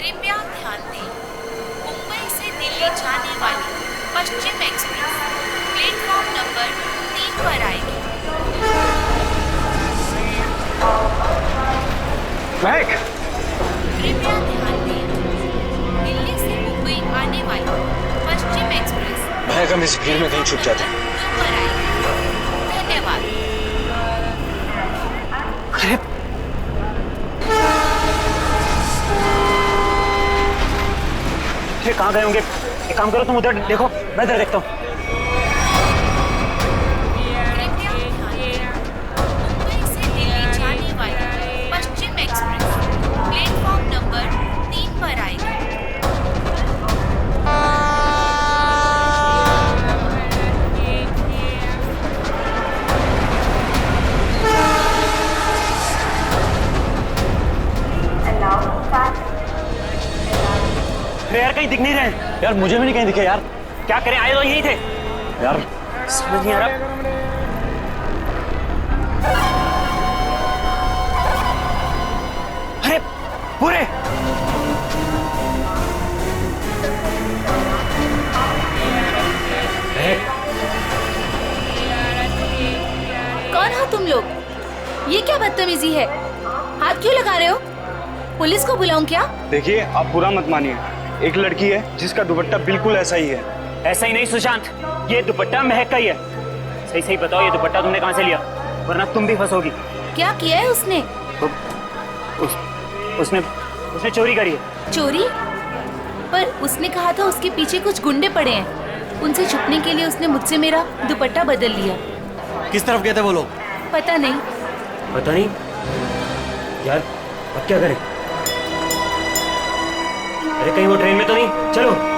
कृपया ध्यान दें, मुंबई से दिल्ली जाने वाली पश्चिम एक्सप्रेस प्लेटफॉर्म नंबर 3 पर आएगी। महक, कृपया ध्यान दें, दिल्ली से मुंबई आने वाली पश्चिम एक्सप्रेस महक, हम इस भीड़ में कहीं छुप जाते हैं। 2 पर आएगी। धन्यवाद। अरे कहाँ गए होंगे? एक काम करो, तुम उधर देखो, मैं इधर देखता हूँ। कृपया ध्यान दें, मुंबई से दिल्ली जाने वाली पश्चिम एक्सप्रेस प्लेटफॉर्म नंबर 3 पर आएगी। अरे यार, कहीं दिख नहीं रहे यार, मुझे भी नहीं कहीं दिखे यार। क्या करें, आए तो यही थे यार, समझ नहीं आ रहा। अरे पूरे कौन हो तुम लोग? ये क्या बदतमीजी है? हाथ क्यों लगा रहे हो? पुलिस को बुलाऊं क्या? देखिए, आप बुरा मत मानिए, एक लड़की है जिसका दुपट्टा बिल्कुल ऐसा ही है। ऐसा ही नहीं सुशांत, ये दुपट्टा महक का ही है। सही सही बताओ, ये दुपट्टा तुमने कहाँ से लिया? वरना तुम भी फंसोगी। क्या किया है उसने? उसने चोरी करी है। चोरी? पर उसने कहा था उसके पीछे कुछ गुंडे पड़े हैं। उनसे छुपने के लिए उसने मुझसे मेरा दुपट्टा बदल लिया। किस तरफ गए थे वो लोग? पता नहीं। पता नहीं यार, अब क्या करें? अरे कहीं वो ट्रेन में तो नहीं? चलो।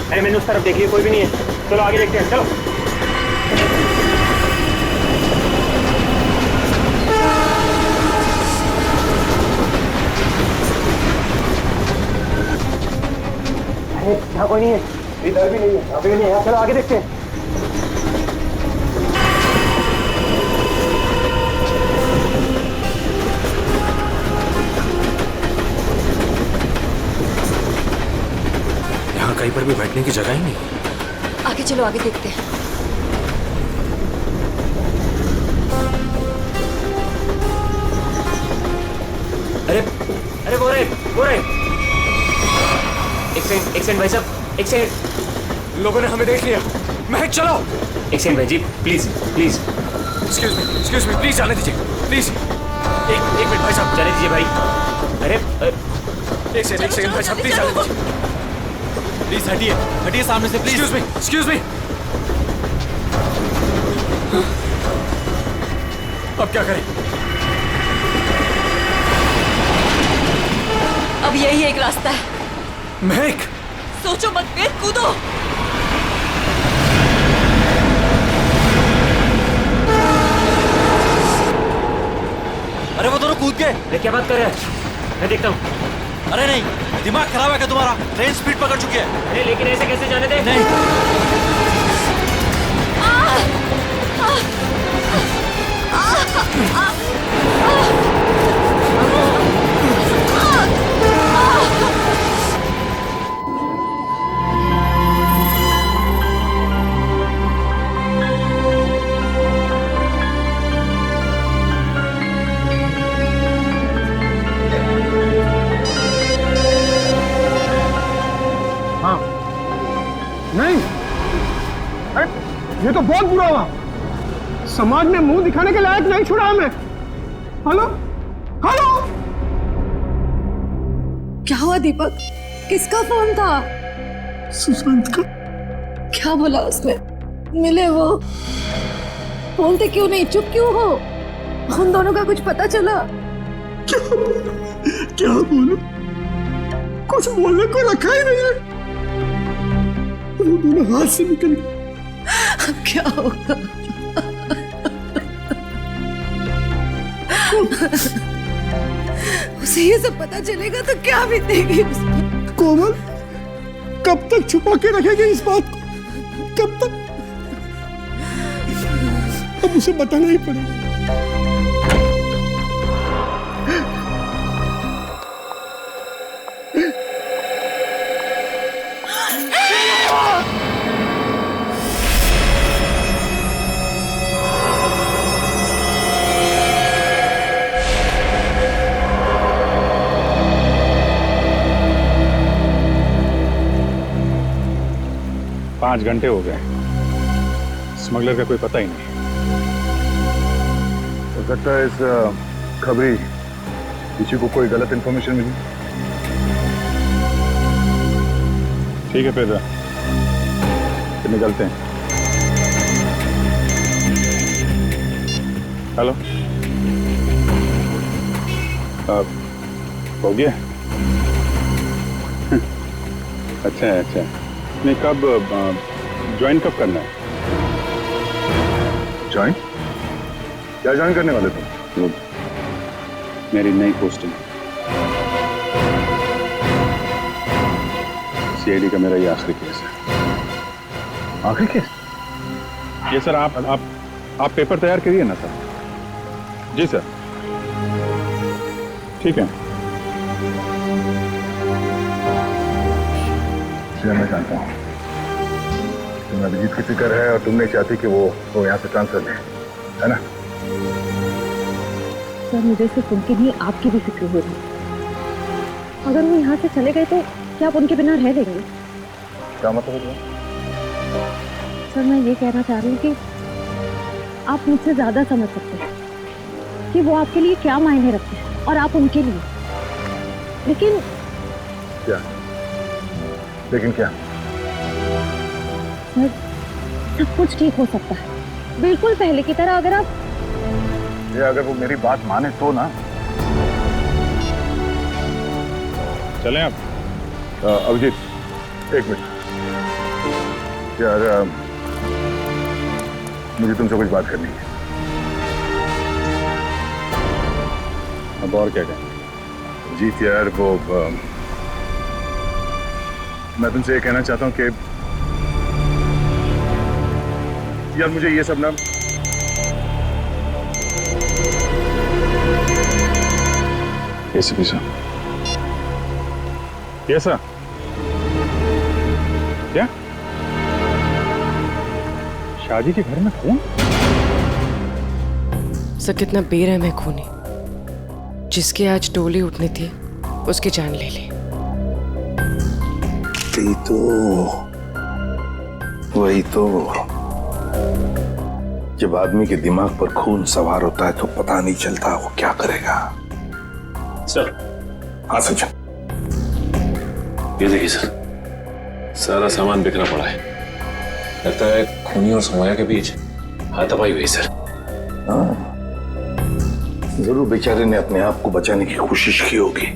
अरे मैंने उस तरफ देखी, कोई भी नहीं है। चलो आगे देखते हैं, चलो। अरे यहाँ कोई नहीं है, इधर भी नहीं है, यहाँ भी नहीं है। चलो आगे देखते हैं। कहीं पर भी बैठने की जगह ही नहीं। आगे चलो, आगे देखते हैं। अरे अरे वो रहे। एक सेकंड भाई साहब, एक सेकंड। लोगों ने हमें देख लिया। महक चलो। एक सेकंड भाई जी, प्लीज। एक्सक्यूज मी, प्लीज जाने दीजिए, प्लीज। एक मिनट भाई साहब, जाने दीजिए भाई। अरे एक सेकंड भाई साहब, प्लीज जाने दीजिए। प्लीज हटिए सामने से, प्लीज। Excuse me. अब क्या करें? अब यही एक रास्ता है। महक, सोचो मत, फिर कूदो। अरे वो दोनों कूद गए। अरे क्या बात कर रहे हैं? मैं देखता हूँ। अरे नहीं, दिमाग खराब है क्या तुम्हारा? ट्रेन स्पीड पकड़ चुकी है। अरे लेकिन ऐसे कैसे जाने दे? नहीं। नहीं, अरे ये तो बहुत बुरा हुआ। समाज में मुंह दिखाने के लायक नहीं छोड़ा हमें। हेलो हेलो, क्या हुआ दीपक? किसका फोन था? सुशांत का। क्या बोला उसने? मिले वो? बोलते क्यों नहीं, चुप क्यों हो? हम दोनों का कुछ पता चला? क्या बोलूं? कुछ बोलने को रखा ही नहीं है। वो दोनों हाथ से निकल गए। अब क्या होगा? उसे ये सब पता चलेगा तो क्या बीतेगी उसे? कोमल, कब तक छुपा के रखेगी इस बात को? कब तक? अब उसे बताना ही पड़ेगा। पाँच घंटे हो गए, स्मगलर का कोई पता ही नहीं। हो सकता है इस खबरी किसी को कोई गलत इंफॉर्मेशन मिली। ठीक है फिर निकलते हैं। हेलो, हो गया? अच्छा है, अच्छा है। नहीं, कब ज्वाइन कब करना है? ज्वाइन? क्या ज्वाइन करने वाले तुम? वो मेरी नई पोस्टिंग। सीआईडी का मेरा ये आखिरी केस है। आखिरी केस? ये सर, आप पेपर तैयार करिए ना सर। जी सर, ठीक है। मैं जानता हूँ तुम्हें अभिजीत की फिक्र है और तुम नहीं चाहती कि वो यहाँ से ट्रांसफर ले, है ना? सर, मुझे सिर्फ उनकी नहीं आपकी भी फिक्र हो रही। अगर वो यहाँ से चले गए तो क्या आप उनके बिना रह लेंगे? क्या मतलब है? सर, मैं ये कहना चाह रही हूँ कि आप मुझसे ज्यादा समझ सकते हैं कि वो आपके लिए क्या मायने रखते हैं और आप उनके लिए। लेकिन क्या? सर, सब कुछ ठीक हो सकता है, बिल्कुल पहले की तरह। अगर वो मेरी बात माने तो ना। चलें अब। अभिजीत, एक मिनट यार, मुझे तुमसे कुछ बात करनी है। अब और क्या कहें? जीत यार, वो मैं तुमसे ये कहना चाहता हूँ कि यार मुझे ये सब ना एसीपी साहब। Yes sir. क्या? शादी के घर में खून? सर, कितना बेरहम है खूनी। जिसके आज डोली उठनी थी उसकी जान ले ली। वही तो जब आदमी के दिमाग पर खून सवार होता है तो पता नहीं चलता वो क्या करेगा। सर। हाँ सचिन। ये देखिए सर, सारा सामान बिखरा पड़ा है। लगता है खूनी और सोमाया के बीच हाथापाई हुई सर। हाँ, जरूर बेचारे ने अपने आप को बचाने की कोशिश की होगी।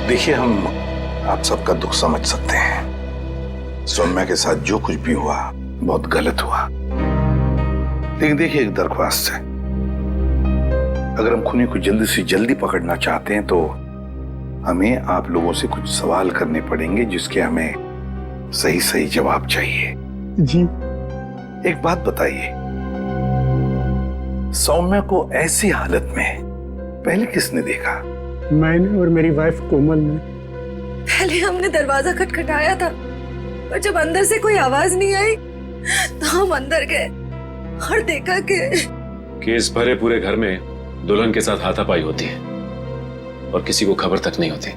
देखिए, हम आप सबका दुख समझ सकते हैं। सौम्या के साथ जो कुछ भी हुआ बहुत गलत हुआ। लेकिन देखिए, एक दरख्वास्त है। अगर हम खूनी को जल्दी से जल्दी पकड़ना चाहते हैं तो हमें आप लोगों से कुछ सवाल करने पड़ेंगे जिसके हमें सही सही जवाब चाहिए। जी। एक बात बताइए, सौम्या को ऐसी हालत में पहले किसने देखा? मैंने और मेरी वाइफ कोमल ने। पहले हमने दरवाजा खटखटाया था, पर जब अंदर से कोई आवाज नहीं आई तो हम अंदर गए और देखा कि केस भरे पूरे घर में दुल्हन के साथ हाथापाई होती है और किसी को खबर तक नहीं होती।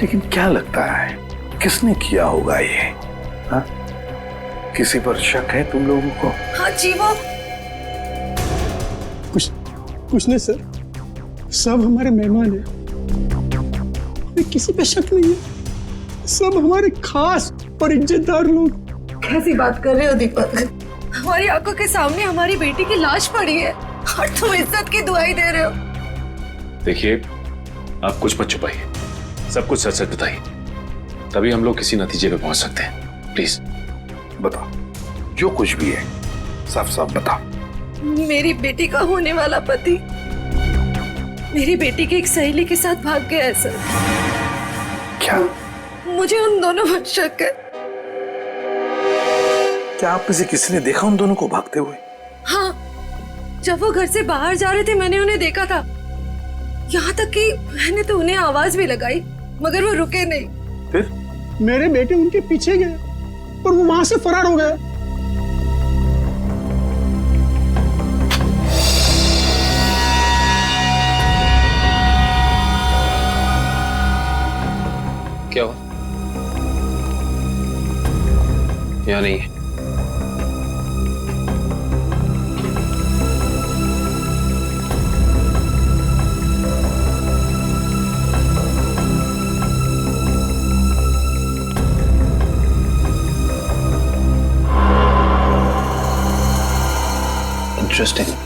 लेकिन क्या लगता है किसने किया होगा ये? हाँ? किसी पर शक है तुम लोगों को? हाँ जी, वो कुछ नहीं सर, सब हमारे मेहमान हैं। किसी पे शक नहीं है। सब हमारे खास और इज्जतदार लोग। कैसी बात कर रहे हो दीपक? हमारी आंखों के सामने हमारी बेटी की लाश पड़ी है और तुम इज्जत की दुआई दे रहे हो। देखिए, आप कुछ मत छुपाइए, सब कुछ सच सच बताइए, तभी हम लोग किसी नतीजे पे पहुंच सकते हैं। प्लीज बताओ, जो कुछ भी है साफ साफ बताओ। मेरी बेटी का होने वाला पति मेरी बेटी की एक सहेली के साथ भाग गया है सर। क्या? मुझे उन दोनों पर शक है। क्या आप में से किसी ने देखा उन दोनों को भागते हुए? हाँ, जब वो घर से बाहर जा रहे थे मैंने उन्हें देखा था। यहाँ तक कि मैंने तो उन्हें आवाज भी लगाई मगर वो रुके नहीं। फिर मेरे बेटे उनके पीछे गए और वो वहां से फरार हो गए। क्या हुआ? या नहीं? इंटरेस्टिंग।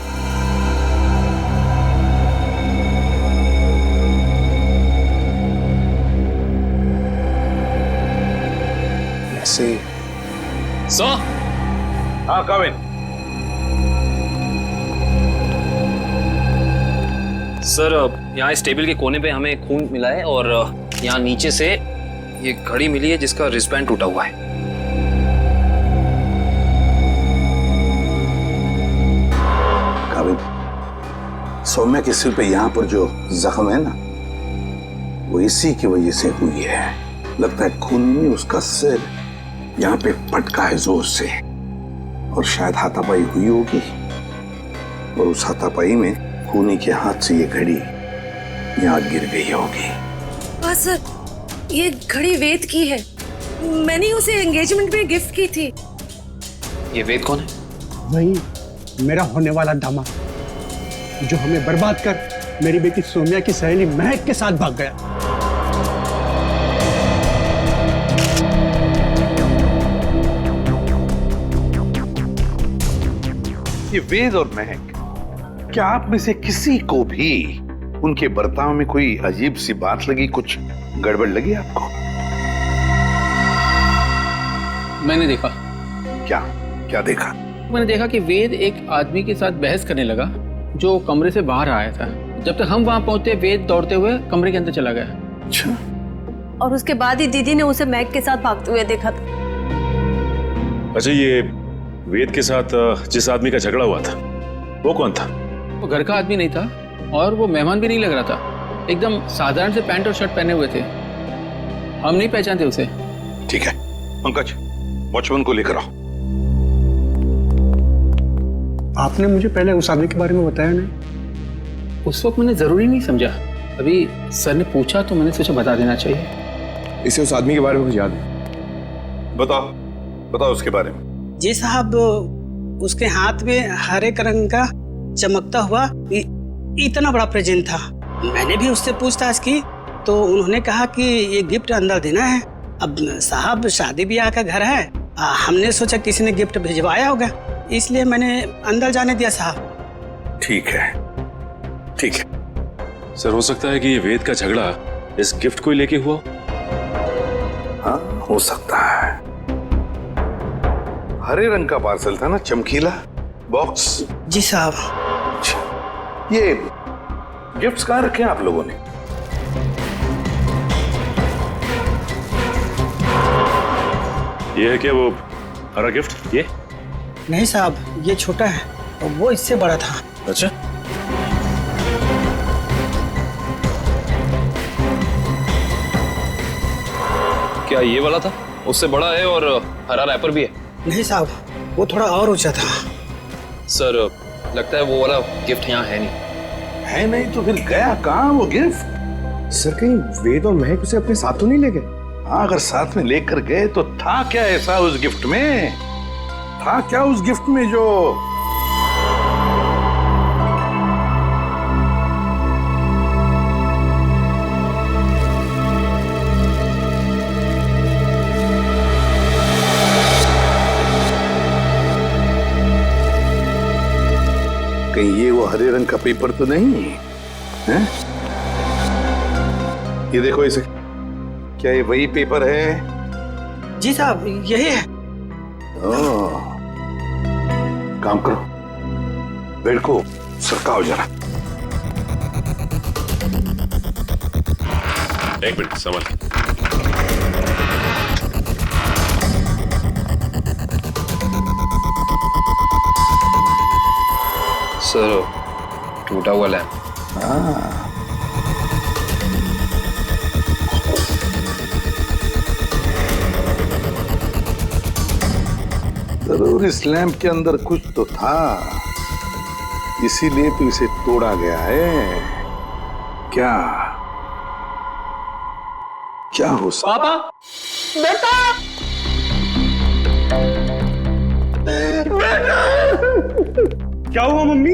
सो हाँ कविन। सर, यहाँ इस टेबल के कोने पे हमें खून मिला है और यहाँ नीचे से ये घड़ी मिली है जिसका रिस्टबैंड टूटा हुआ है। कविन, सौम्या के सिर पे यहाँ पर जो जख्म है ना, वो इसी की वजह से हुई है। लगता है खूनी ने उसका सिर यहाँ पे पटका है जोर से और शायद हाथापाई हुई होगी और उस हाथापाई में खूनी के हाथ से ये घड़ी यहाँ गिर गई होगी। हाँ सर, ये घड़ी वेद की है। मैंने उसे एंगेजमेंट में गिफ्ट की थी। ये वेद कौन है? वही मेरा होने वाला दामाद जो हमें बर्बाद कर मेरी बेटी सौम्या की सहेली महक के साथ भाग गया। ये वेद और महक, क्या आप में से किसी को भी उनके बर्ताव में कोई अजीब सी बात लगी, कुछ गड़बड़ लगी आपको? मैंने देखा। क्या क्या देखा? मैंने देखा कि वेद एक आदमी के साथ बहस करने लगा जो कमरे से बाहर आया था। जब तक हम वहां पहुंचे वेद दौड़ते हुए कमरे के अंदर चला गया। अच्छा। और उसके बाद ही दीदी ने उसे मैक के साथ भागते हुए देखा था। अच्छा, ये वेद के साथ जिस आदमी का झगड़ा हुआ था वो कौन था? वो घर का आदमी नहीं था और वो मेहमान भी नहीं लग रहा था। एकदम साधारण से पैंट और शर्ट पहने हुए थे। हम नहीं पहचानते उसे। ठीक है पंकज, वॉचमैन को लेकर आओ। आपने मुझे पहले उस आदमी के बारे में बताया नहीं? उस वक्त मैंने जरूरी नहीं समझा। अभी सर ने पूछा तो मैंने सोचा बता देना चाहिए। इसे उस आदमी के बारे में कुछ याद है? बताओ बताओ उसके बारे में। जी साहब, उसके हाथ में हरे रंग का चमकता हुआ इतना बड़ा प्रेजेंट था। मैंने भी उससे पूछताछ की तो उन्होंने कहा कि ये गिफ्ट अंदर देना है। अब साहब शादी ब्याह का घर है, हमने सोचा किसी ने गिफ्ट भिजवाया होगा, इसलिए मैंने अंदर जाने दिया साहब। ठीक है ठीक है। सर, हो सकता है कि ये वेद का झगड़ा इस गिफ्ट को लेके हुआ। हाँ हो सकता है। हरे रंग का पार्सल था ना, चमकीला बॉक्स। जी साहब। ये गिफ्ट्स कहाँ रखे हैं आप लोगों ने? ये है क्या वो हरा गिफ्ट? ये नहीं साहब, ये छोटा है और वो इससे बड़ा था। अच्छा, क्या ये वाला था? उससे बड़ा है और हरा रैपर भी है। नहीं साहब, वो थोड़ा और ऊंचा था। सर, लगता है वो वाला गिफ्ट यहाँ है नहीं। है नहीं तो फिर गया कहाँ वो गिफ्ट? सर, कहीं वेद और महक उसे अपने साथ तो नहीं ले गए? हाँ, अगर साथ में लेकर गए तो था क्या ऐसा उस गिफ्ट में? था क्या उस गिफ्ट में जो कहीं ये वो हरे रंग का पेपर तो नहीं है? ये देखो इसे, क्या ये वही पेपर है? जी साहब, यही है। ओह, काम करो, बेड को सरकाओ जरा। एक मिनट संभल। सर, टूटा हुआ लैंप। जरूर इस लैंप के अंदर कुछ तो था, इसीलिए तो इसे तोड़ा गया है। क्या क्या हो सकता? पापा, बेटा, बेटा, क्या हुआ मम्मी?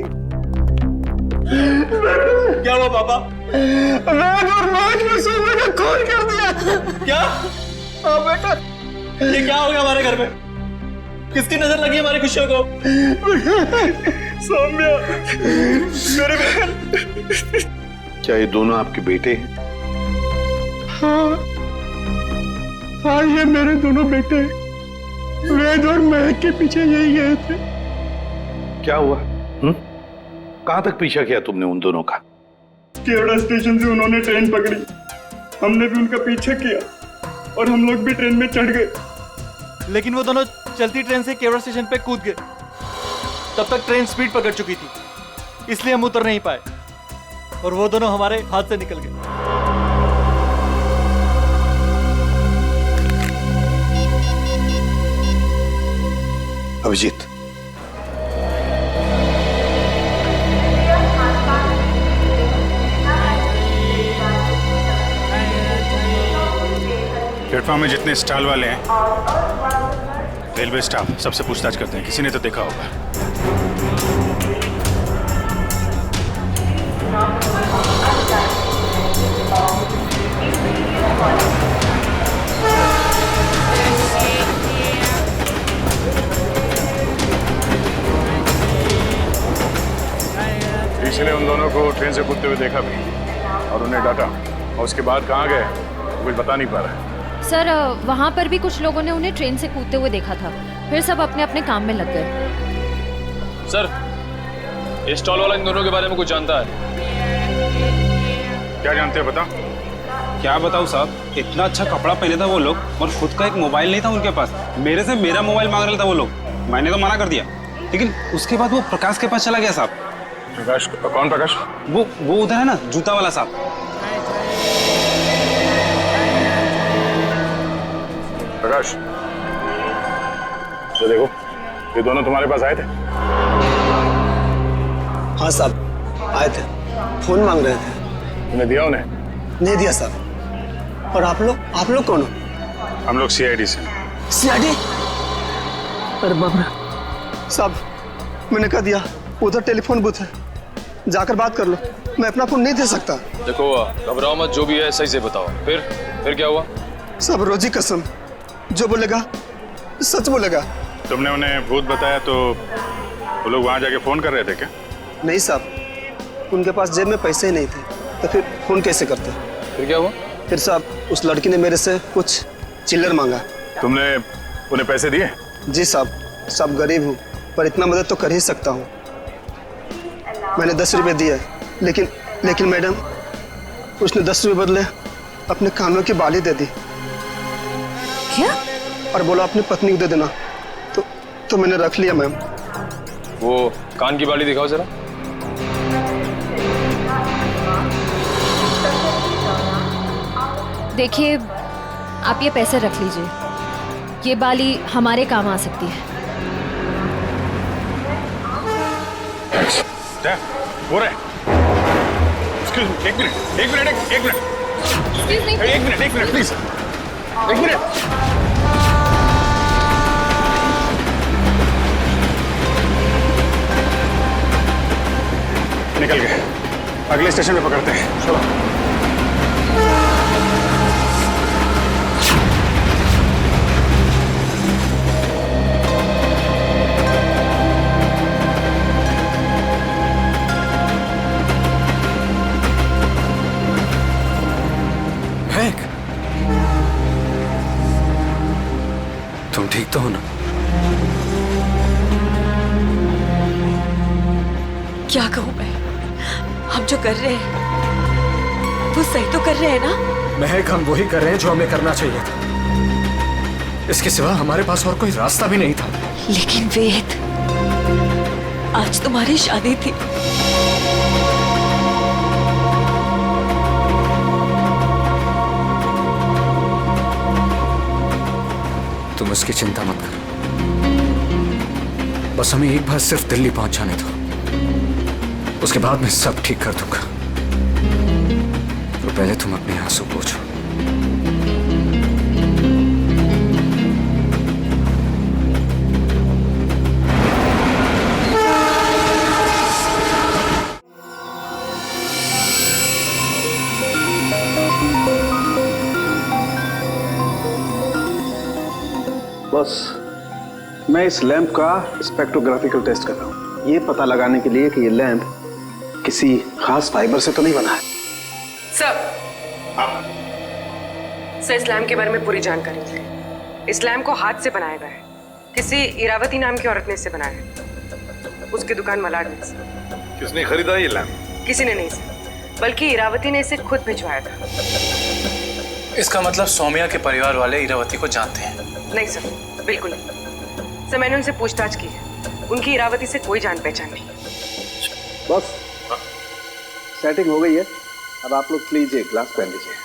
क्या हुआ पापा? वेद और राज ने सुबह ने खून कर दिया। क्या? हाँ बेटा, ये क्या हो गया हमारे घर में? किसकी नजर लगी हमारी खुशियों को? सौम्या, मेरे बहन। क्या ये दोनों आपके बेटे हैं? हाँ, ये मेरे दोनों बेटे हैं। वेद और महक के पीछे यही गए थे। क्या हुआ? कहां तक पीछा किया तुमने उन दोनों का? केवड़ा स्टेशन से उन्होंने ट्रेन पकड़ी, हमने भी उनका पीछा किया और हम लोग भी ट्रेन में चढ़ गए। लेकिन वो दोनों चलती ट्रेन से केवड़ा स्टेशन पे कूद गए। तब तक ट्रेन स्पीड पकड़ चुकी थी, इसलिए हम उतर नहीं पाए और वो दोनों हमारे हाथ से निकल गए। अभिजीत, प्लेटफॉर्म में जितने स्टॉल वाले हैं, रेलवे स्टाफ, सबसे पूछताछ करते हैं। किसी ने तो देखा होगा। इसलिए उन दोनों को ट्रेन से कूदते हुए देखा भी और उन्हें डांटा, और उसके बाद कहाँ गए कुछ बता नहीं पा रहा है। सर, वहाँ पर भी कुछ लोगों ने उन्हें ट्रेन से कूदते हुए देखा था, फिर सब अपने अपने काम में लग गए। सर, ये स्टॉल वाला इन दोनों के बारे में कुछ जानता है? क्या जानते हो बता? क्या बताऊं साहब, इतना अच्छा कपड़ा पहने था वो लोग और खुद का एक मोबाइल नहीं था उनके पास। मेरे से मेरा मोबाइल मांग रहा था वो लोग, मैंने तो मना कर दिया। लेकिन उसके बाद वो प्रकाश के पास चला गया साहब। प्रकाश? कौन प्रकाश? वो उधर है ना, जूता वाला साहब। प्रकाश, ये देखो, ये दोनों तुम्हारे पास आए थे? हाँ साहब, आए थे, फोन मांग रहे थे। तुमने दिया उन्हें? नहीं दिया साहब। और आप लोग कौन हो? हम लोग सीआईडी से। सीआईडी? अरे बाप रे साहब, मैंने कह दिया उधर टेलीफोन बूथ है, जाकर बात कर लो, मैं अपना फोन नहीं दे सकता। देखो, घबराओ मत, जो भी है सही से बताओ। फिर क्या हुआ? सब रोजी कसम, जो बोलेगा सच बोलेगा। तुमने उन्हें भूत बताया तो वो लोग वहां जाके फोन कर रहे थे क्या? नहीं साहब, उनके पास जेब में पैसे ही नहीं थे, तो फिर फोन कैसे करते? फिर क्या हुआ? फिर साहब, उस लड़की ने मेरे से कुछ चिल्लर मांगा। तुमने उन्हें पैसे दिए? जी साहब गरीब हूँ, पर इतना मदद तो कर ही सकता हूँ। मैंने 10 रुपए दिए, लेकिन मैडम, उसने 10 रुपए बदले अपने कानों की बाली दे दी। क्या? और बोला अपनी पत्नी को दे देना, तो मैंने रख लिया मैम। वो कान की बाली दिखाओ जरा। देखिए, आप ये पैसे रख लीजिए, ये बाली हमारे काम आ सकती है। हो रहा है? एक मिनट प्लीज, एक मिनट। निकल गए, अगले स्टेशन पे पकड़ते हैं, चलो। तुम ठीक तो हो ना? क्या कहूँ मैं? हम जो कर रहे हैं वो सही तो कर रहे हैं ना? महक, हम वही कर रहे हैं जो हमें करना चाहिए था। इसके सिवा हमारे पास और कोई रास्ता भी नहीं था। लेकिन वेद, आज तुम्हारी शादी थी। तुम उसकी चिंता मत करो, बस हमें एक बार सिर्फ दिल्ली पहुंच जाने दो, उसके बाद मैं सब ठीक कर दूंगा। तो पहले तुम अपने आंसू पोंछो। बस मैं इस लैंप का स्पेक्ट्रोग्राफिकल टेस्ट कर रहा हूँ, ये पता लगाने के लिए कि ये लैंप किसी खास फाइबर से तो नहीं बना है। सर, इस लैम्प के बारे में पूरी जानकारी मिली। इस लैम्प को हाथ से बनाया गया है। किसी इरावती नाम की औरत ने इसे बनाया है, उसकी दुकान मलाड में से। किसने खरीदा ये लैंप? किसी ने नहीं सर, बल्कि इरावती ने इसे खुद भिजवाया था। इसका मतलब सौम्या के परिवार वाले इरावती को जानते हैं? नहीं सर, बिल्कुल नहीं सर। मैंने उनसे पूछताछ की है, उनकी इरावती से कोई जान पहचान नहीं। बस सेटिंग हो गई है, अब आप लोग प्लीज एक ग्लास पहन लीजिए।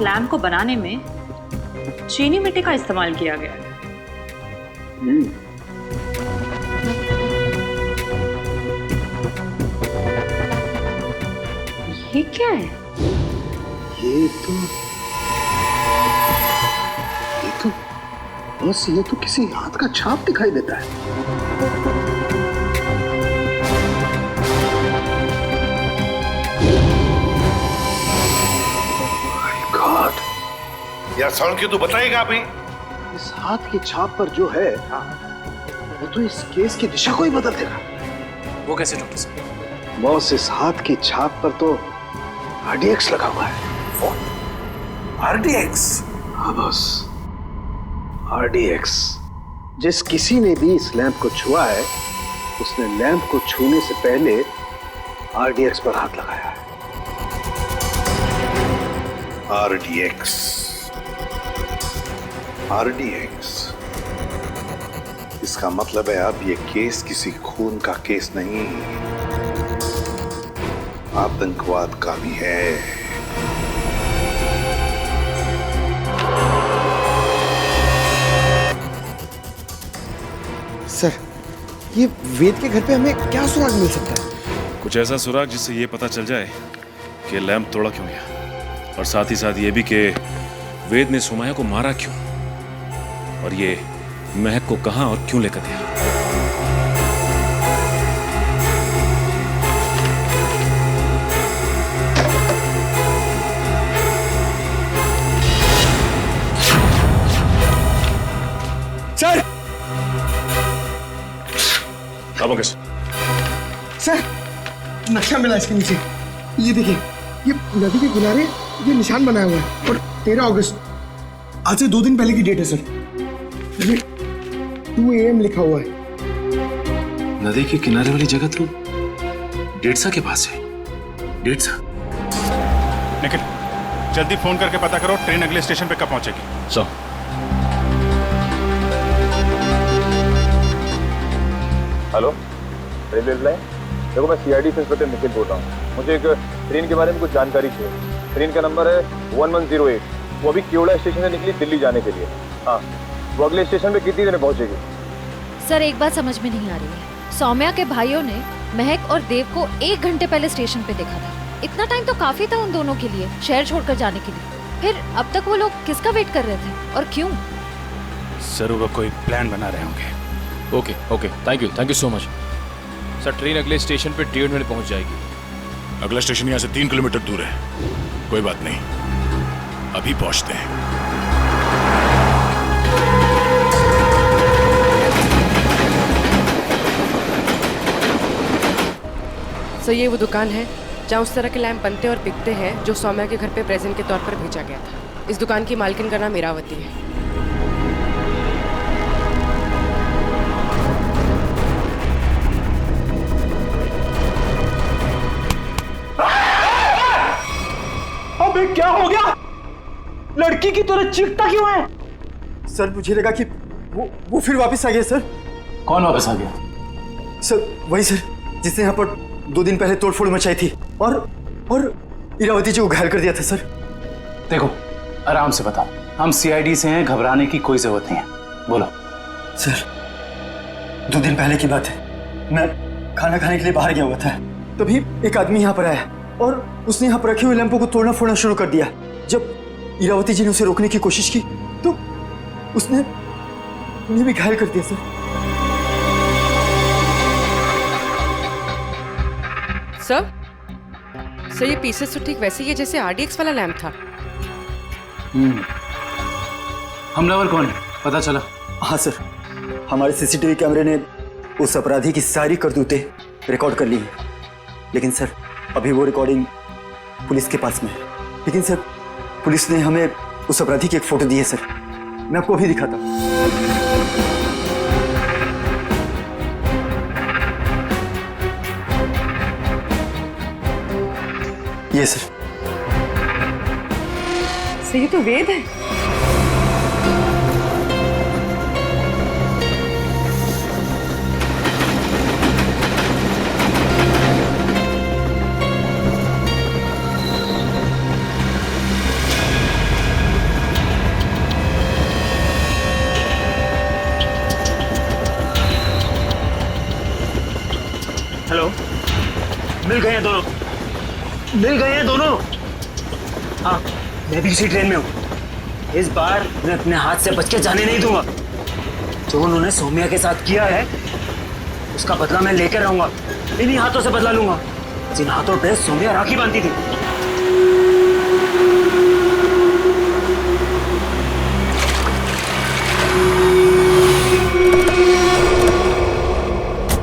लैम्प को बनाने में चीनी मिट्टी का इस्तेमाल किया गया है। ये क्या है? ये तो किसी हाथ का छाप दिखाई देता है। यार साउंड क्यों तो बताएगा आप ही? इस हाथ की छाप पर जो है वो तो इस केस की दिशा को ही बदल देगा। वो कैसे डॉक्टर साहब? बॉस, इस हाथ की छाप पर तो RDX लगा हुआ है। RDX? हाँ बॉस, RDX। जिस किसी ने भी इस लैंप को छुआ है उसने लैंप को छूने से पहले RDX पर हाथ लगाया है। RDX इसका मतलब है अब ये केस किसी खून का केस नहीं, आतंकवाद का भी है। सर, ये वेद के घर पे हमें क्या सुराग मिल सकता है? कुछ ऐसा सुराग जिससे ये पता चल जाए कि लैंप तोड़ा क्यों गया, और साथ ही साथ ये भी कि वेद ने सुमाया को मारा क्यों, और ये महक को कहां और क्यों लेकर गया। सर! सर, नक्शा मिला इसके नीचे। ये देखिए, ये नदी के किनारे ये निशान बनाया हुआ है और 13 अगस्त, आज से 2 दिन पहले की डेट है सर। 2 AM लिखा हुआ है। नदी के किनारे वाली जगह तो डेढ़सा के पास है। डेढ़सा? निखिल, जल्दी फोन करके पता करो ट्रेन अगले स्टेशन पे कब पहुंचेगी। So hello, railway line. देखो, मैं CID से इंस्पेक्टर निखिल बोल रहा हूँ। मुझे एक ट्रेन के बारे में कुछ जानकारी चाहिए। ट्रेन का नंबर है 1108। वो अभी केवड़ा स्टेशन से निकली दिल्ली जाने के लिए। हाँ, वो अगले स्टेशन पे कितनी देर में पहुंचेगी? सर, एक बात समझ में नहीं आ रही है। सौम्या के भाइयों ने महक और देव को 1 घंटे पहले स्टेशन पे देखा था। इतना टाइम तो काफी था उन दोनों के लिए शहर छोड़कर जाने के लिए। फिर अब तक वो लोग किसका वेट कर रहे थे और क्यों? जरूर वो कोई प्लान बना रहे होंगे। Okay okay, thank you so much. Sir train अगले स्टेशन पे 1.5 मिनट पहुंच जाएगी। अगला स्टेशन यहाँ से 3 किलोमीटर दूर है। कोई बात नहीं, अभी पहुंचते हैं। सर ये वो दुकान है जहाँ उस तरह के लैंप बनते और बिकते हैं जो सौम्या के घर पे प्रेजेंट के तौर पर भेजा गया था। इस दुकान की मालकिन का नाम इरावती है। अबे क्या हो गया? लड़की की तरह चीखता क्यों है? सर मुझे लगा कि वो फिर वापस आ गया सर। कौन वापस आ गया? सर वही सर जिसने यहाँ पर 2 दिन पहले तोड़फोड़ मचाई थी और इरावती जी को घायल कर दिया था सर। देखो आराम से बताओ, हम सीआईडी से हैं, घबराने की कोई जरूरत नहीं है, बोलो। सर 2 दिन पहले की बात है, मैं खाना खाने के लिए बाहर गया हुआ था, तभी एक आदमी यहाँ पर आया और उसने यहाँ पर रखे हुए लैंपों को तोड़ना फोड़ना शुरू कर दिया। जब इरावती जी ने उसे रोकने की कोशिश की तो उसने उन्हें भी घायल कर दिया सर। सर ये पीसेस तो ठीक वैसे ही है जैसे आरडीएक्स वाला लैंप था। हमलावर कौन है पता चला? हाँ सर, हमारे सीसीटीवी कैमरे ने उस अपराधी की सारी करतूतें रिकॉर्ड कर ली हैं, लेकिन सर अभी वो रिकॉर्डिंग पुलिस के पास में है। लेकिन सर पुलिस ने हमें उस अपराधी की एक फोटो दी है सर, मैं आपको अभी दिखाता हूँ। ये सर ये तो वेद है। हेलो, मिल गए हैं दोनों। हाँ मैं भी इसी ट्रेन में हूँ। इस बार मैं अपने हाथ से बच के जाने नहीं दूंगा। जो उन्होंने सौम्या के साथ किया है उसका बदला मैं लेकर रहूंगा। इन्हीं हाथों से बदला लूंगा जिन हाथों पे सौम्या राखी बांधती थी।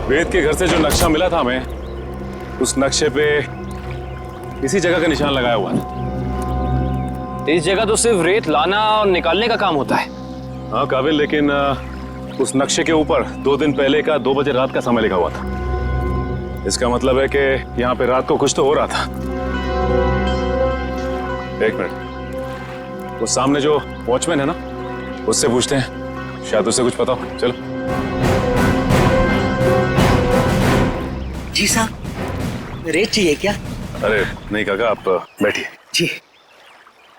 वेद के घर से जो नक्शा मिला था हमें, उस नक्शे पे इसी जगह का निशान लगाया हुआ है। इस जगह तो सिर्फ रेत लाना और निकालने का काम होता है। हाँ काबिल, लेकिन उस नक्शे के ऊपर 2 दिन पहले का 2 बजे रात का समय लिखा हुआ था। इसका मतलब है कि यहाँ पे रात को कुछ तो हो रहा था। 1 मिनट, वो सामने जो वॉचमैन है ना, उससे पूछते हैं, शायद उसे कुछ पता हो। चलो। जी साहब, रेत चाहिए क्या? अरे नहीं काका, आप बैठिए। जी।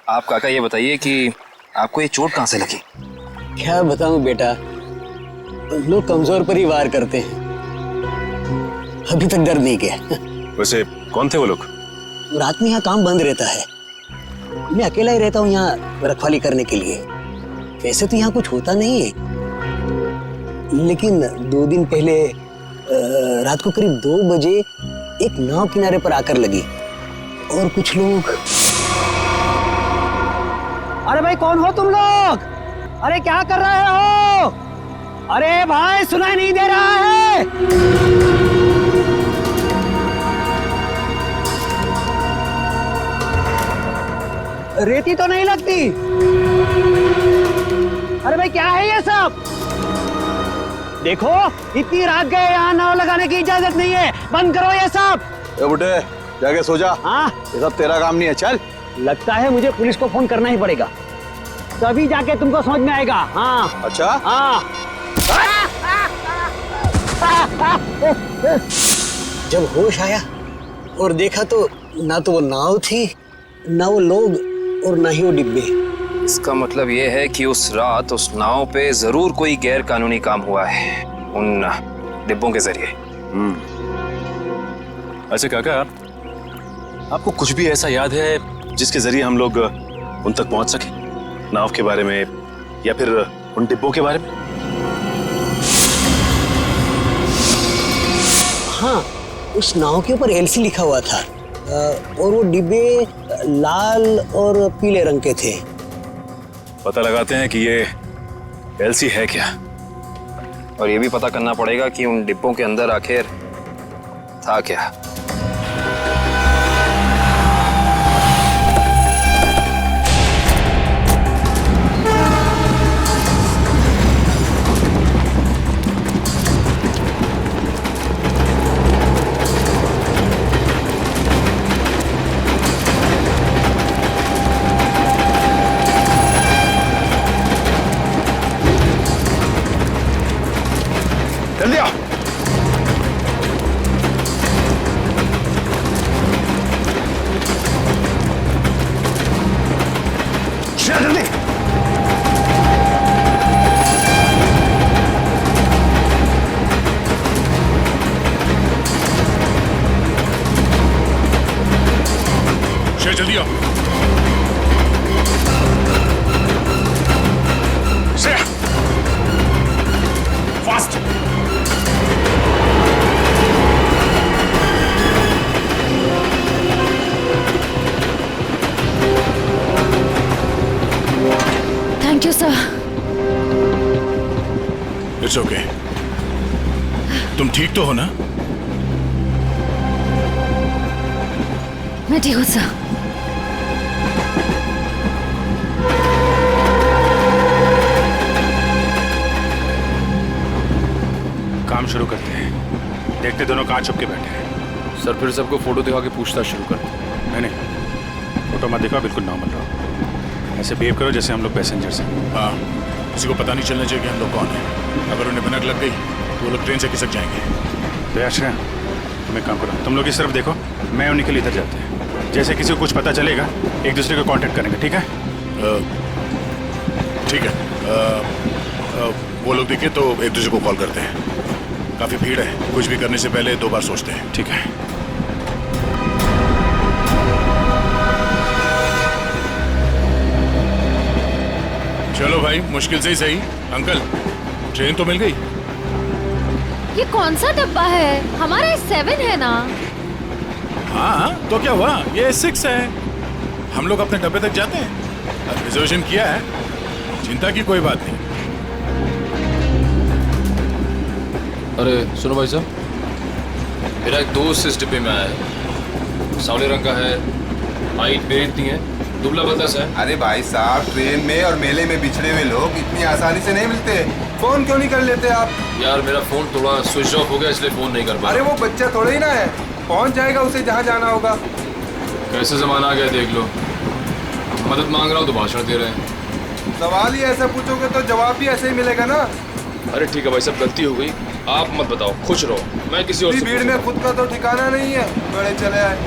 आप काका ये बताइए कि आपको ये चोट कहाँ से लगी? क्या बताऊं बेटा, लोग कमजोर पर ही वार करते हैं। अभी तक दर्द नहीं किया। वैसे कौन थे वो लोग? रात में यहाँ काम बंद रहता है, मैं अकेला ही रहता हूँ यहाँ रखवाली करने के लिए। वैसे तो यहाँ कुछ होता नहीं है, लेकिन 2 दिन पहले रात को करीब 2 बजे एक नाव किनारे पर आकर लगी और कुछ लोग। अरे भाई कौन हो तुम लोग? अरे क्या कर रहे हो? अरे भाई सुनाई नहीं दे रहा है? रेती तो नहीं लगती। अरे भाई क्या है ये सब? देखो इतनी रात गए, यहाँ नाव लगाने की इजाजत नहीं है, बंद करो ये सब। ए बुड्ढे जाके सो जा। हाँ ये सब तेरा काम नहीं है, चल। लगता है मुझे पुलिस को फोन करना ही पड़ेगा, तभी जाके तुमको समझ में आएगा। हाँ अच्छा। हाँ। जब होश आया और देखा तो ना तो वो नाव थी, ना वो लोग, और ना ही वो डिब्बे। इसका मतलब ये है कि उस रात उस नाव पे जरूर कोई गैर कानूनी काम हुआ है उन डिब्बों के जरिए। अच्छा काका, आपको कुछ भी ऐसा याद है जिसके जरिए हम लोग उन तक पहुंच सके, नाव के बारे में, या फिर उन डिब्बों के बारे में? हाँ, उस नाव के ऊपर एलसी लिखा हुआ था और वो डिब्बे लाल और पीले रंग के थे। पता लगाते हैं कि ये एलसी है क्या, और ये भी पता करना पड़ेगा कि उन डिब्बों के अंदर आखिर था क्या। जल्दी आओ। जल्दी। जल्दी आओ। Fast. Thank you sir. It's okay. तुम ठीक तो हो ना? मैं ठीक हूँ सर। काम शुरू करते हैं। देखते दोनों कहाँ छुप के बैठे हैं। सर फिर सबको फोटो दिखा के पूछताछ शुरू करते हैं। नहीं, फोटो मत दिखाओ, बिल्कुल नॉर्मल रहो। ऐसे बिहेव करो जैसे हम लोग पैसेंजर्स हैं। हाँ, किसी को पता नहीं चलना चाहिए कि हम लोग कौन हैं। अगर उन्हें भनक लग गई तो वो लोग ट्रेन से खिसक जाएंगे। तो अच्छा, तुम एक काम करो, तुम लोग इस तरफ देखो, मैं और निखिल इधर जाते हैं। जैसे किसी को कुछ पता चलेगा एक दूसरे को कांटेक्ट करेंगे, ठीक है? ठीक है। वो लोग दिखे तो एक दूसरे को कॉल करते हैं। काफी भीड़ है, कुछ भी करने से पहले 2 बार सोचते हैं। ठीक है। चलो भाई, मुश्किल से ही सही। अंकल, ट्रेन तो मिल गई। ये कौन सा डब्बा है? हमारा 7 है ना? हाँ, तो क्या हुआ? ये 6 है। हम लोग अपने डब्बे तक जाते हैं। रिजर्वेशन किया है, चिंता की कोई बात नहीं। अरे सुनो भाई साहब, मेरा एक दोस्त इस डिब्बे में आया है। सावले रंग का है, हाइट मेरी इतनी है, दुबला बदस है। अरे भाई साहब, ट्रेन में और मेले में बिछड़े हुए लोग इतनी आसानी से नहीं मिलते। फोन क्यों नहीं कर लेते आप? यार मेरा फोन थोड़ा स्विच ऑफ हो गया, इसलिए फोन नहीं कर पाया। अरे वो बच्चा थोड़ा ही ना है, पहुंच जाएगा उसे जहाँ जाना होगा। कैसे जमाना आ गया देख लो। मदद मांग रहा हूँ तो भाषण दे रहे हैं। सवाल ही ऐसा पूछोगे तो जवाब भी ऐसे ही मिलेगा ना। अरे ठीक है भाई साहब, गलती हो गई, आप मत बताओ, खुश रहो, मैं किसी और से भीड़ में खुद का तो ठिकाना नहीं है, बड़े चले आए।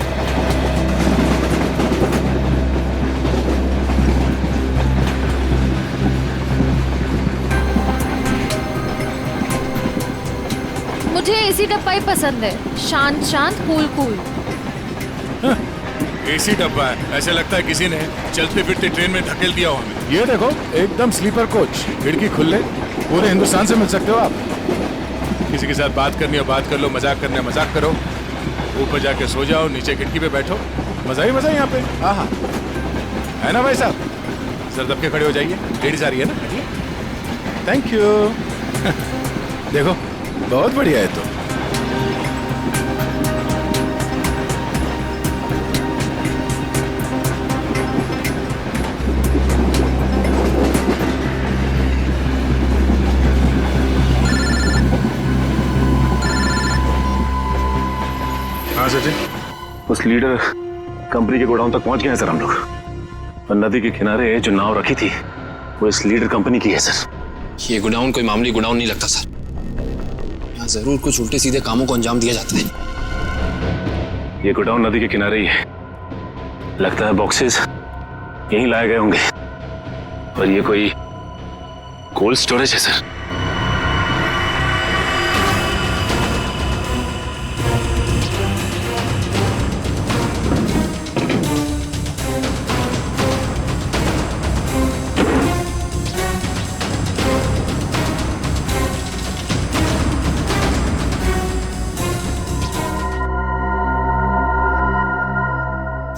मुझे एसी डब्बा ही पसंद है, शांत शांत, कूल कूल। एसी डब्बा है, ऐसे लगता है किसी ने चलते फिरते ट्रेन में धकेल दिया हो हमें। ये देखो, एकदम स्लीपर कोच, खिड़की खुले, पूरे हिंदुस्तान से मिल सकते हो आप। किसी के साथ बात करनी है बात कर लो, मजाक करना है मजाक करो, ऊपर जाके सो जाओ, नीचे खिड़की पे बैठो, मजा ही मजा यहाँ पे। हाँ हाँ, है ना भाई साहब? सर दब के खड़े हो जाइए, लेडीज आ रही है ना। Thank you. देखो, बहुत बढ़िया है। तो हाँ सर जी, उस लीडर कंपनी के गोडाउन तक पहुंच गए हैं सर हम लोग। और नदी के किनारे जो नाव रखी थी वो इस लीडर कंपनी की है सर। ये गोडाउन कोई मामूली गोडाउन नहीं लगता सर, यहाँ जरूर कुछ उल्टे सीधे कामों को अंजाम दिया जाता है। ये गोडाउन नदी के किनारे ही है, लगता है बॉक्सेस यहीं लाए गए होंगे। और ये कोई कोल्ड स्टोरेज है सर।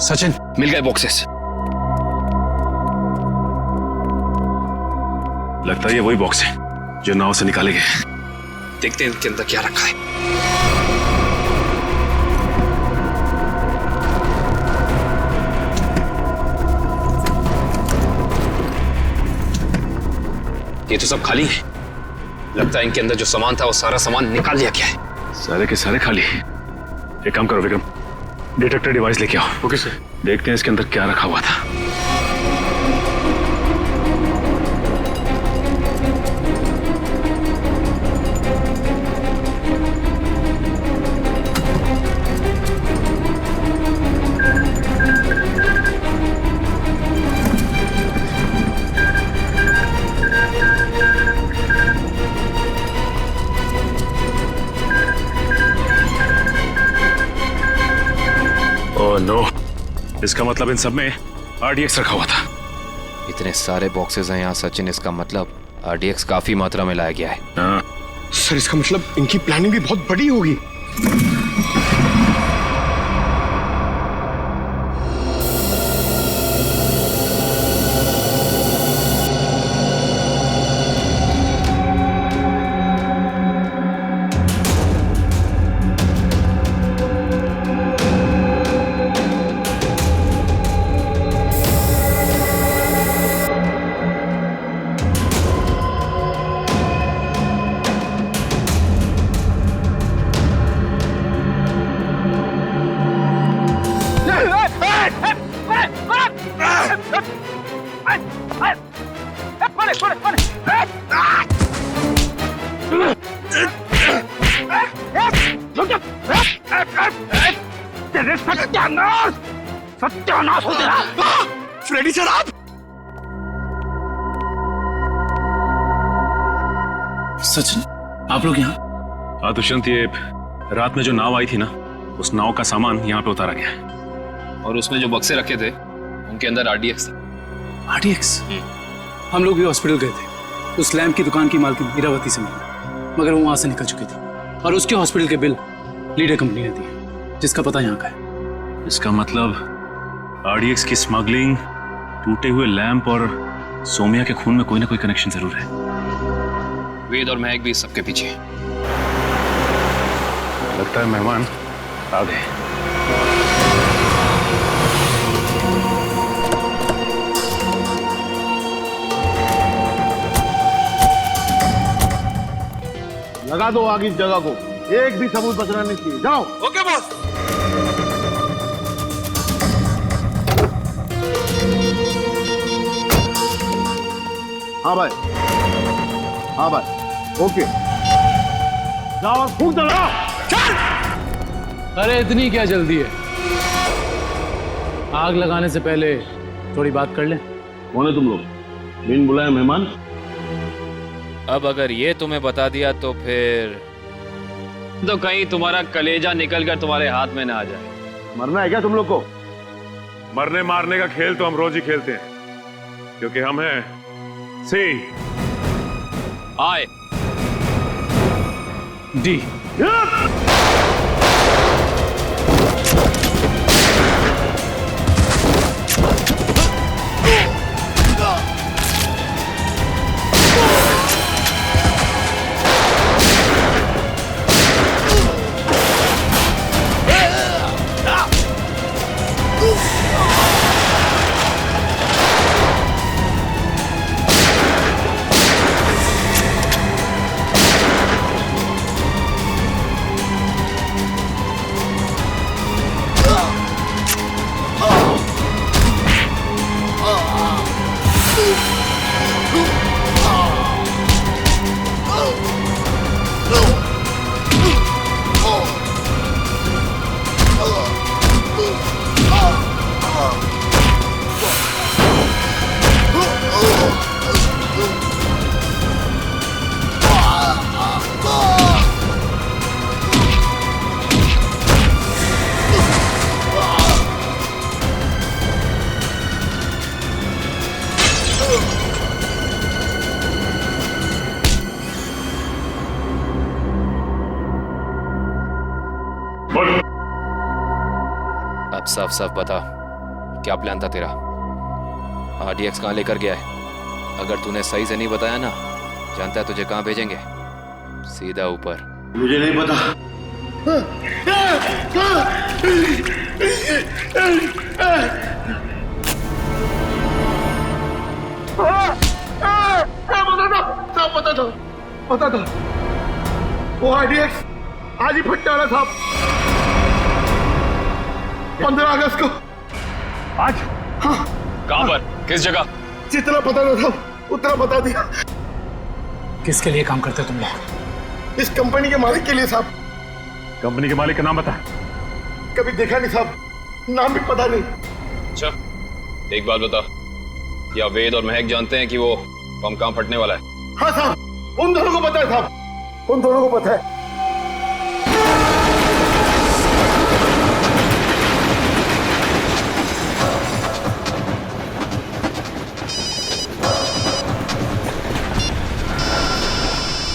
सचिन, मिल गए बॉक्सेस। लगता है ये वही बॉक्स है जो नाव से निकाले गए। देखते हैं इनके अंदर क्या रखा है। ये तो सब खाली है। लगता है इनके अंदर जो सामान था वो सारा सामान निकाल लिया गया है। सारे के सारे खाली। एक काम करो विक्रम, डिटेक्टर डिवाइस लेके आओ। Okay sir. देखते हैं इसके अंदर क्या रखा हुआ था। ओह नो, इसका मतलब इन सब में RDX रखा हुआ था। इतने सारे बॉक्सेस हैं यहाँ सचिन, इसका मतलब RDX काफी मात्रा में लाया गया है। हाँ। सर इसका मतलब इनकी प्लानिंग भी बहुत बड़ी होगी। सत्यानाश हो तेरा। फ्रेडी सर आप? सचिन, आप लोग यहाँ? हाँ दुष्यंत, ये रात में जो नाव आई थी ना, उस नाव का सामान यहाँ पे उतारा गया है। और उसमें जो बक्से रखे थे उनके अंदर RDX था। RDX? हम लोग भी हॉस्पिटल गए थे। उस लैम्प की दुकान की मालकिन इरावती से मिली, मगर वो वहां से निकल चुकी थी और उसके हॉस्पिटल के बिल लीडर कंपनी ने दिए, जिसका पता यहाँ का है। इसका मतलब RDX की स्मगलिंग, टूटे हुए लैंप और सोमिया के खून में कोई ना कोई कनेक्शन जरूर है। वेद और महक भी इस सबके पीछे हैं। लगता है मेहमान आ गए। लगा दो आग इस जगह को, एक भी सबूत बचना नहीं चाहिए। जाओ। Okay boss. हाँ भाई, हाँ भाई, ओके। जाओ और फूंक दो। अरे इतनी क्या जल्दी है? आग लगाने से पहले थोड़ी बात कर लें। कौन है तुम लोग? बिन बुलाए मेहमान? अब अगर ये तुम्हें बता दिया तो फिर तो कहीं तुम्हारा कलेजा निकलकर तुम्हारे हाथ में ना आ जाए। मरना है क्या तुम लोग को? मरने मारने का खेल तो हम रोज ही खेलते हैं, क्योंकि हम हैं सी आई डी। अब साफ साफ बता, क्या प्लान था तेरा? RDX कहाँ लेकर गया है? अगर तूने सही से नहीं बताया ना, जानता है तुझे कहाँ भेजेंगे? सीधा ऊपर। मुझे नहीं पता। पता था वो RDX आज ही फटने वाला था। 15 अगस्त को। आज? हाँ। कहाँ पर? किस जगह? जितना पता न था उतना बता दिया। किसके लिए काम करते तुम लोग? इस कंपनी के मालिक के लिए साहब। कंपनी के मालिक का नाम बता। कभी देखा नहीं साहब, नाम भी पता नहीं। अच्छा, एक बात बता, क्या वेद और महक जानते हैं कि वो बम कहाँ फटने वाला है? हाँ साहब, उन दोनों को पता है साहब, उन दोनों को पता है।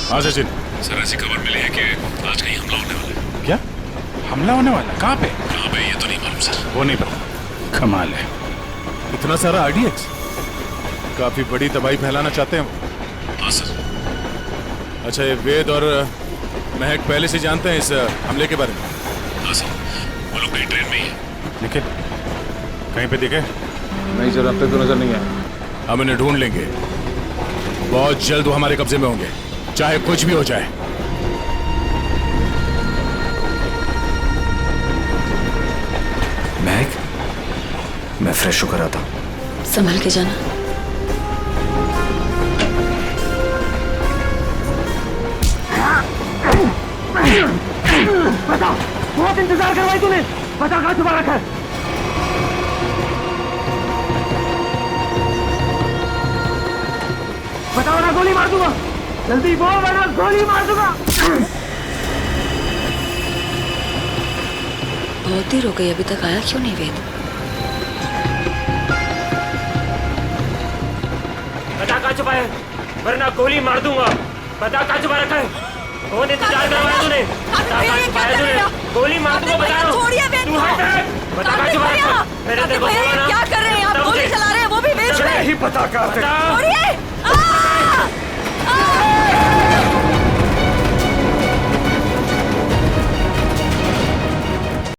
हाँ सचिन। सर ऐसी खबर मिली है कि आज कहीं हमला होने वाला है। क्या हमला होने वाला? कहाँ पे? कहाँ पे ये तो नहीं मालूम सर। वो नहीं पता। कमाल है। इतना सारा RDX? काफी बड़ी तबाही फैलाना चाहते हैं वो। हाँ सर। अच्छा, ये वेद और महक पहले से जानते हैं इस हमले के बारे में? हाँ सर, वो लोग कहीं ट्रेन में ही है। निखिल कहीं पे दिखे? नहीं सर, अब तक तो नजर नहीं आया। हम इन्हें ढूंढ लेंगे, बहुत जल्द वो हमारे कब्जे में होंगे, चाहे कुछ भी हो जाए। महक, मैं फ्रेश होकर आता। संभल के जाना। बता, बहुत इंतजार करवाई तूने, बता कहाँ छुपा रखा है? बताओ ना, गोली मार दूंगा। जल्दी बोल वरना गोली मार दूंगा। बहुत देर हो गई, अभी तक आया क्यों नहीं वेद? बता कहाँ छुपा है, वरना गोली मार दूंगा। बता कहाँ छुपा रखा है? कौन इंतजार करवाया तूने? बता कहाँ छुपाया तूने? गोली मार दूंगा, बता रहा हूँ। तू हट। बता कहाँ छुपा रखा है? मैंने तेरे को बोला ना। क्या कर रहे हैं आप? गोली चला रहे हैं, वो भी बीच में। यही पता करते। छोड़िए।